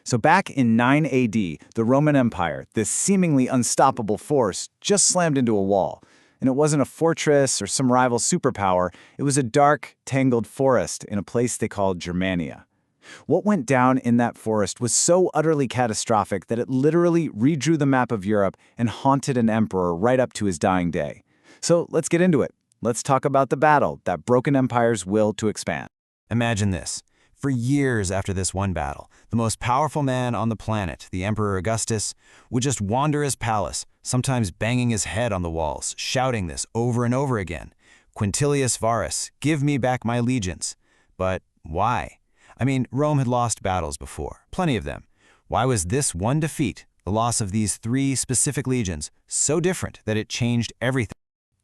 So back in 9 AD, the Roman Empire, this seemingly unstoppable force, just slammed into a wall. And it wasn't a fortress or some rival superpower, it was a dark, tangled forest in a place they called Germania. What went down in that forest was so utterly catastrophic that it literally redrew the map of Europe and haunted an emperor right up to his dying day. So let's get into it. Let's talk about the battle that broke an empire's will to expand. Imagine this. For years after this one battle, the most powerful man on the planet, the Emperor Augustus, would just wander his palace, sometimes banging his head on the walls, shouting this over and over again. Quintilius Varus, give me back my legions. But why? I mean, Rome had lost battles before, plenty of them. Why was this one defeat, the loss of these 3 specific legions, so different that it changed everything?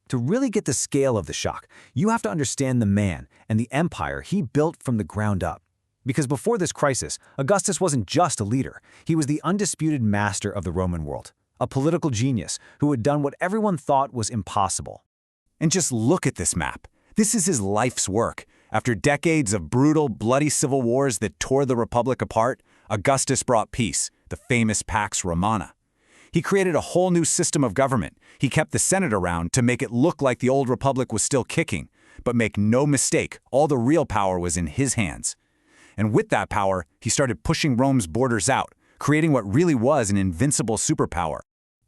To really get the scale of the shock, you have to understand the man and the empire he built from the ground up. Because before this crisis, Augustus wasn't just a leader. He was the undisputed master of the Roman world, a political genius who had done what everyone thought was impossible. And just look at this map. This is his life's work. After decades of brutal, bloody civil wars that tore the Republic apart, Augustus brought peace, the famous Pax Romana. He created a whole new system of government. He kept the Senate around to make it look like the old Republic was still kicking. But make no mistake, all the real power was in his hands. And with that power, he started pushing Rome's borders out, creating what really was an invincible superpower.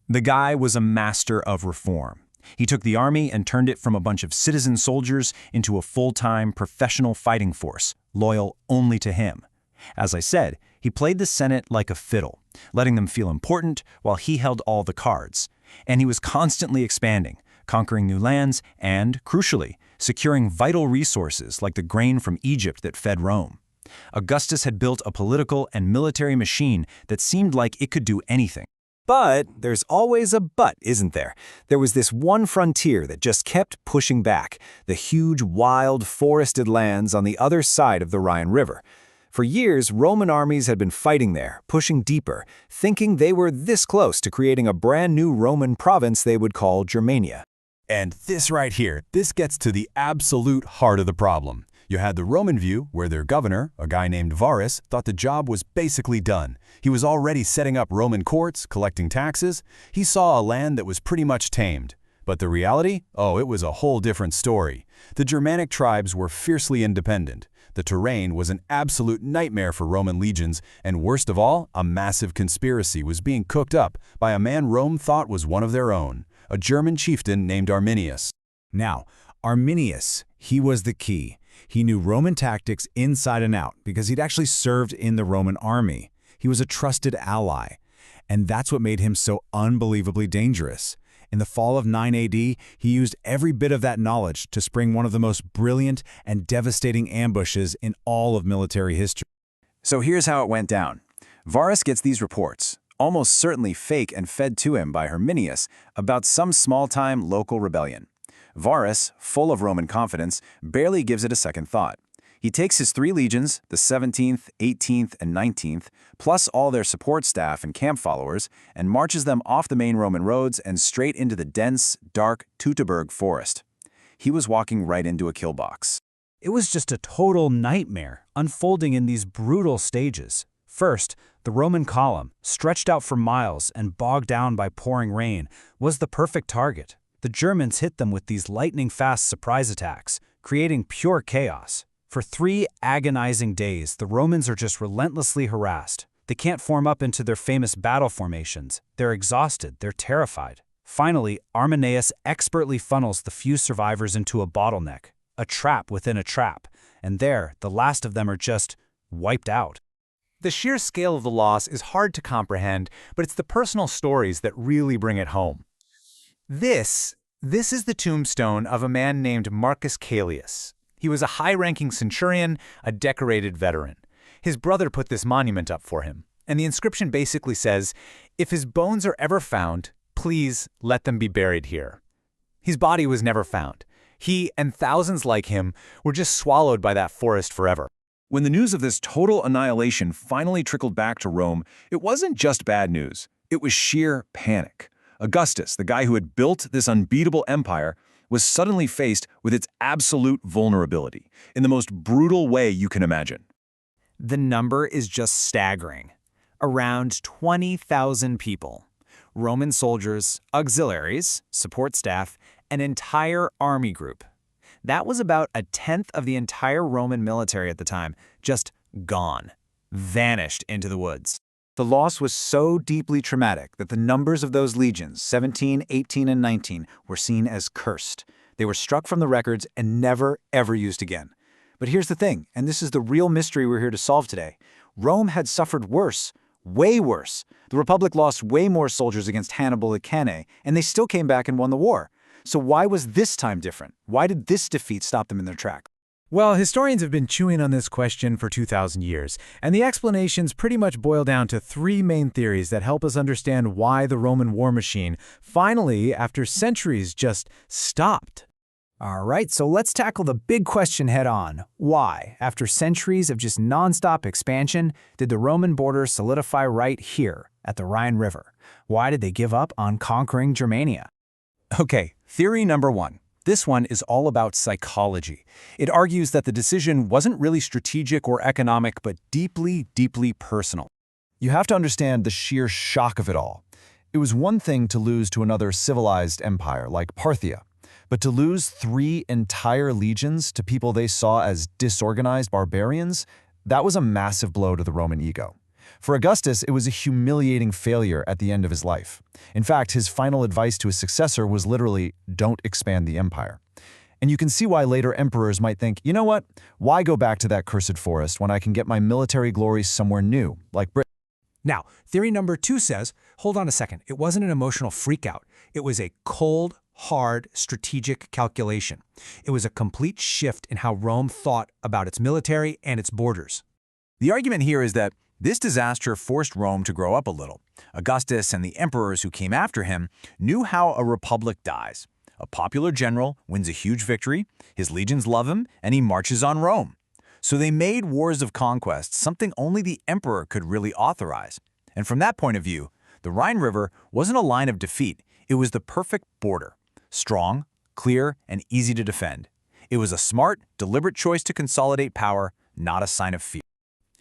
The guy was a master of reform. He took the army and turned it from a bunch of citizen soldiers into a full-time professional fighting force, loyal only to him. As I said, he played the Senate like a fiddle, letting them feel important while he held all the cards. And he was constantly expanding, conquering new lands and, crucially, securing vital resources like the grain from Egypt that fed Rome. Augustus had built a political and military machine that seemed like it could do anything. But there's always a but, isn't there? There was this one frontier that just kept pushing back, the huge, wild, forested lands on the other side of the Rhine River. For years, Roman armies had been fighting there, pushing deeper, thinking they were this close to creating a brand new Roman province they would call Germania. And this right here, this gets to the absolute heart of the problem. You had the Roman view, where their governor, a guy named Varus, thought the job was basically done. He was already setting up Roman courts, collecting taxes. He saw a land that was pretty much tamed. But the reality? Oh, it was a whole different story. The Germanic tribes were fiercely independent. The terrain was an absolute nightmare for Roman legions, and worst of all, a massive conspiracy was being cooked up by a man Rome thought was one of their own, a German chieftain named Arminius. Now, Arminius, he was the key. He knew Roman tactics inside and out because he'd actually served in the Roman army. He was a trusted ally. And that's what made him so unbelievably dangerous. In the fall of 9 AD, he used every bit of that knowledge to spring one of the most brilliant and devastating ambushes in all of military history. So here's how it went down. Varus gets these reports, almost certainly fake and fed to him by Arminius, about some small-time local rebellion. Varus, full of Roman confidence, barely gives it a second thought. He takes his 3 legions, the 17th, 18th, and 19th, plus all their support staff and camp followers, and marches them off the main Roman roads and straight into the dense, dark Teutoburg forest. He was walking right into a kill box. It was just a total nightmare, unfolding in these brutal stages. First, the Roman column, stretched out for miles and bogged down by pouring rain, was the perfect target. The Germans hit them with these lightning-fast surprise attacks, creating pure chaos. For 3 agonizing days, the Romans are just relentlessly harassed. They can't form up into their famous battle formations. They're exhausted, they're terrified. Finally, Arminius expertly funnels the few survivors into a bottleneck, a trap within a trap, and there, the last of them are just wiped out. The sheer scale of the loss is hard to comprehend, but it's the personal stories that really bring it home. This is the tombstone of a man named Marcus Caelius. He was a high-ranking centurion, a decorated veteran. His brother put this monument up for him, and the inscription basically says, "If his bones are ever found, please let them be buried here." His body was never found. He and thousands like him were just swallowed by that forest forever. When the news of this total annihilation finally trickled back to Rome, it wasn't just bad news. It was sheer panic. Augustus, the guy who had built this unbeatable empire, was suddenly faced with its absolute vulnerability in the most brutal way you can imagine. The number is just staggering. Around 20,000 people. Roman soldiers, auxiliaries, support staff, an entire army group. That was about a tenth of the entire Roman military at the time, just gone, vanished into the woods. The loss was so deeply traumatic that the numbers of those legions, 17, 18, and 19, were seen as cursed. They were struck from the records and never, ever used again. But here's the thing, and this is the real mystery we're here to solve today. Rome had suffered worse, way worse. The Republic lost way more soldiers against Hannibal at Cannae, and they still came back and won the war. So why was this time different? Why did this defeat stop them in their tracks? Well, historians have been chewing on this question for 2,000 years, and the explanations pretty much boil down to three main theories that help us understand why the Roman war machine finally, after centuries, just stopped. All right, so let's tackle the big question head-on. Why, after centuries of just nonstop expansion, did the Roman border solidify right here, at the Rhine River? Why did they give up on conquering Germania? Okay, theory number one. This one is all about psychology. It argues that the decision wasn't really strategic or economic, but deeply, deeply personal. You have to understand the sheer shock of it all. It was one thing to lose to another civilized empire like Parthia, but to lose 3 entire legions to people they saw as disorganized barbarians, that was a massive blow to the Roman ego. For Augustus, it was a humiliating failure at the end of his life. In fact, his final advice to his successor was literally, don't expand the empire. And you can see why later emperors might think, you know what, why go back to that cursed forest when I can get my military glory somewhere new, like Britain? Now, theory number 2 says, hold on a second, it wasn't an emotional freakout. It was a cold, hard, strategic calculation. It was a complete shift in how Rome thought about its military and its borders. The argument here is that this disaster forced Rome to grow up a little. Augustus and the emperors who came after him knew how a republic dies. A popular general wins a huge victory, his legions love him, and he marches on Rome. So they made wars of conquest something only the emperor could really authorize. And from that point of view, the Rhine River wasn't a line of defeat, it was the perfect border. Strong, clear, and easy to defend. It was a smart, deliberate choice to consolidate power, not a sign of fear.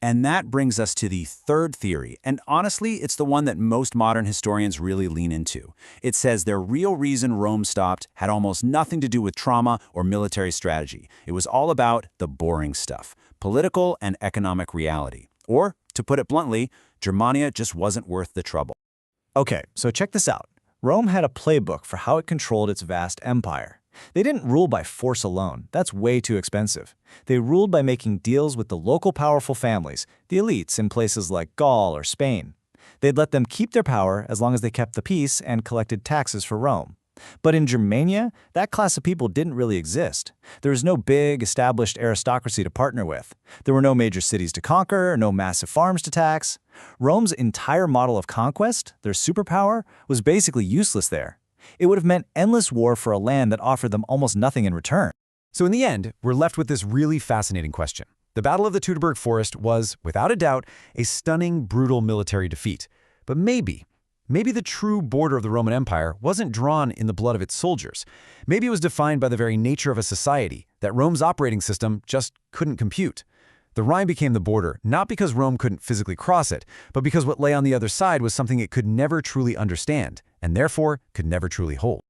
And that brings us to the third theory, and honestly, it's the one that most modern historians really lean into. It says the real reason Rome stopped had almost nothing to do with trauma or military strategy. It was all about the boring stuff, political and economic reality. Or, to put it bluntly, Germania just wasn't worth the trouble. Okay, so check this out. Rome had a playbook for how it controlled its vast empire. They didn't rule by force alone. That's way too expensive. They ruled by making deals with the local powerful families, the elites in places like Gaul or Spain. They'd let them keep their power as long as they kept the peace and collected taxes for Rome. But in Germania, that class of people didn't really exist. There was no big, established aristocracy to partner with. There were no major cities to conquer, no massive farms to tax. Rome's entire model of conquest, their superpower, was basically useless there. It would have meant endless war for a land that offered them almost nothing in return. So in the end, we're left with this really fascinating question. The Battle of the Teutoburg Forest was, without a doubt, a stunning, brutal military defeat. But maybe the true border of the Roman Empire wasn't drawn in the blood of its soldiers. Maybe it was defined by the very nature of a society that Rome's operating system just couldn't compute. The Rhine became the border, not because Rome couldn't physically cross it, but because what lay on the other side was something it could never truly understand, and therefore could never truly hold.